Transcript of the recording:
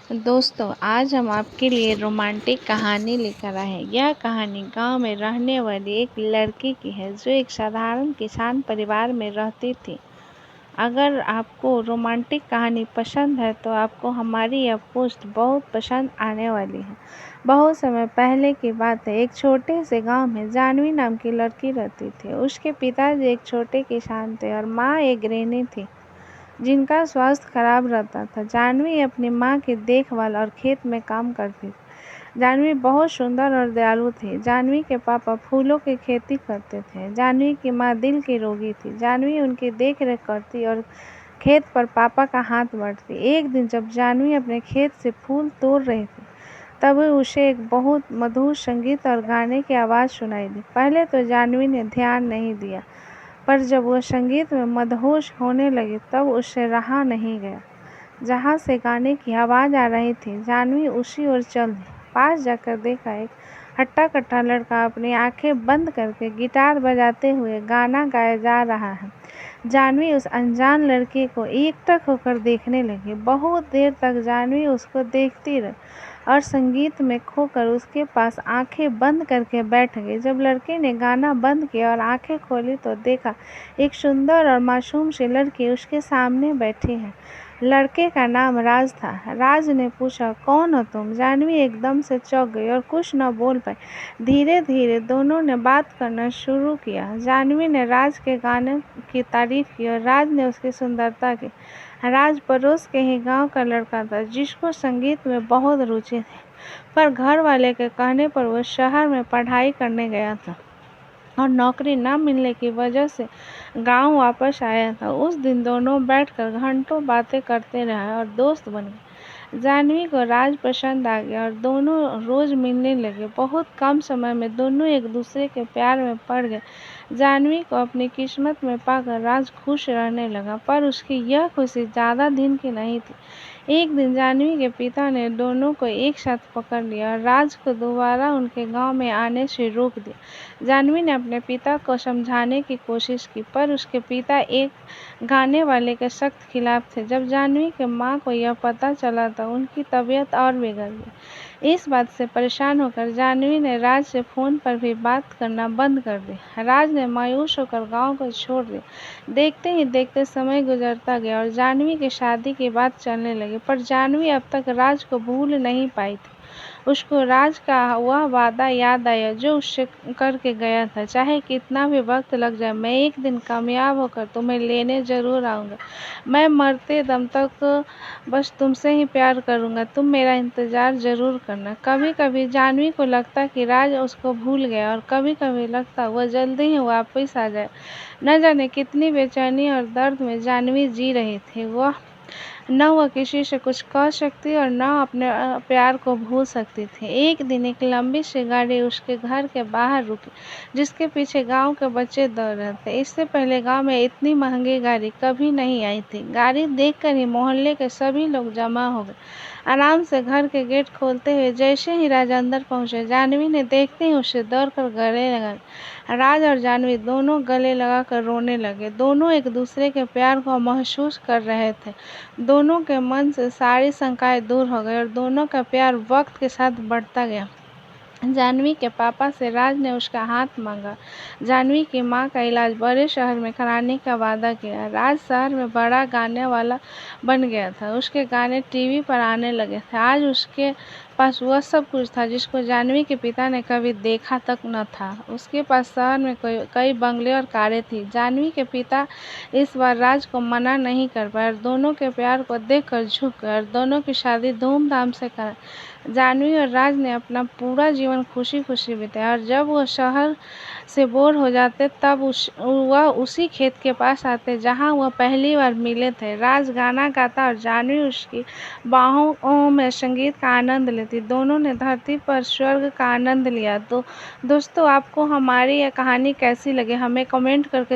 दोस्तों, आज हम आपके लिए रोमांटिक कहानी लेकर आए हैं। यह कहानी गांव में रहने वाली एक लड़की की है जो एक साधारण किसान परिवार में रहती थी। अगर आपको रोमांटिक कहानी पसंद है तो आपको हमारी यह पोस्ट बहुत पसंद आने वाली है। बहुत समय पहले की बात है, एक छोटे से गांव में जानवी नाम की लड़की रहती थी। उसके पिताजी एक छोटे किसान थे और माँ एक गृहिणी थी जिनका स्वास्थ्य खराब रहता था। जानवी अपनी माँ की देखभाल और खेत में काम करती थी। जानवी बहुत सुंदर और दयालु थी। जानवी के पापा फूलों की खेती करते थे। जानवी की माँ दिल की रोगी थी। जानवी उनकी देखरेख करती और खेत पर पापा का हाथ बढ़ती। एक दिन जब जानवी अपने खेत से फूल तोड़ रही थी तभी उसे एक बहुत मधुर संगीत और गाने की आवाज़ सुनाई दी। पहले तो जानवी ने ध्यान नहीं दिया, पर जब वह संगीत में मदहोश होने लगी तब उससे रहा नहीं गया। जहाँ से गाने की आवाज़ आ रही थी, जानवी उसी ओर चल दी। पास जाकर देखा, एक हट्टा-कट्टा लड़का अपनी आंखें बंद करके गिटार बजाते हुए गाना गाया जा रहा है। जानवी उस अनजान लड़के को एकटक होकर देखने लगी। बहुत देर तक जानवी उसको देखती रही और संगीत में खोकर उसके पास आंखें बंद करके बैठ गई। जब लड़के ने गाना बंद किया और आंखें खोली तो देखा एक सुंदर और मासूम सी लड़की उसके सामने बैठी है। लड़के का नाम राज था। राज ने पूछा, कौन हो तुम? जानवी एकदम से चौंक गई और कुछ न बोल पाई। धीरे धीरे दोनों ने बात करना शुरू किया। जानवी ने राज के गाने की तारीफ की और राज ने उसकी सुंदरता की। राज पड़ोस के ही गांव का लड़का था जिसको संगीत में बहुत रुचि थी, पर घर वाले के कहने पर वह शहर में पढ़ाई करने गया था और नौकरी न मिलने की वजह से गांव वापस आया था। उस दिन दोनों बैठकर घंटों बातें करते रहे और दोस्त बन गए। जानवी को राज पसंद आ गया और दोनों रोज मिलने लगे। बहुत कम समय में दोनों एक दूसरे के प्यार में पड़ गए। जानवी को अपनी किस्मत में पाकर राज खुश रहने लगा, पर उसकी यह खुशी ज़्यादा दिन की नहीं थी। एक दिन जानवी के पिता ने दोनों को एक साथ पकड़ लिया और राज को दोबारा उनके गांव में आने से रोक दिया। जानवी ने अपने पिता को समझाने की कोशिश की, पर उसके पिता एक गाने वाले के सख्त खिलाफ थे। जब जानवी के माँ को यह पता चला तो उनकी तबीयत और बिगड़ गई। इस बात से परेशान होकर जानवी ने राज से फ़ोन पर भी बात करना बंद कर दिया। राज ने मायूस होकर गांव को छोड़ दिया। देखते ही देखते समय गुजरता गया और जानवी की शादी की बात चलने लगी, पर जानवी अब तक राज को भूल नहीं पाई थी। उसको राज का वह वादा याद आया जो उससे करके गया था, चाहे कितना भी वक्त लग जाए, मैं एक दिन कामयाब होकर तुम्हें लेने ज़रूर आऊँगा। मैं मरते दम तक बस तुमसे ही प्यार करूँगा, तुम मेरा इंतज़ार ज़रूर करना। कभी कभी जानवी को लगता कि राज उसको भूल गया और कभी कभी लगता वह जल्दी ही वापस आ जाए। न जाने कितनी बेचैनी और दर्द में जानवी जी रही थी। न वह किसी से कुछ कह सकती और न अपने प्यार को भूल सकती थी। एक दिन एक लंबी सी गाड़ी उसके घर के बाहर रुकी, जिसके पीछे गांव के बच्चे दौड़ रहे थे। इससे पहले गांव में इतनी महंगी गाड़ी कभी नहीं आई थी। गाड़ी देखकर ही मोहल्ले के सभी लोग जमा हो गए। आराम से घर के गेट खोलते हुए जैसे ही राज अंदर पहुंचे, जानवी ने देखते ही उसे दौड़कर गले लगा। राज और जानवी दोनों गले लगाकर रोने लगे। दोनों एक दूसरे के प्यार को महसूस कर रहे थे। दोनों के मन से सारी शंकाएं दूर हो गई और दोनों का प्यार वक्त के साथ बढ़ता गया। जानवी के पापा से राज ने उसका हाथ मांगा। जानवी की माँ का इलाज बड़े शहर में कराने का वादा किया। राज शहर में बड़ा गाने वाला बन गया था। उसके गाने टीवी पर आने लगे थे। आज उसके पास वह सब कुछ था जिसको जानवी के पिता ने कभी देखा तक न था। उसके पास शहर में कई बंगले और कारें थी। जानवी के पिता इस बार राज को मना नहीं कर पाए और दोनों के प्यार को देखकर झुक गए और दोनों की शादी धूमधाम से करा। जानवी और राज ने अपना पूरा जीवन खुशी खुशी बिताया और जब वह शहर से बोर हो जाते तब वह उसी खेत के पास आते जहां वह पहली बार मिले थे। राज गाना गाता और जानवी उसकी बाहों में संगीत का आनंद लेती। दोनों ने धरती पर स्वर्ग का आनंद लिया। तो दोस्तों, आपको हमारी यह कहानी कैसी लगी हमें कमेंट करके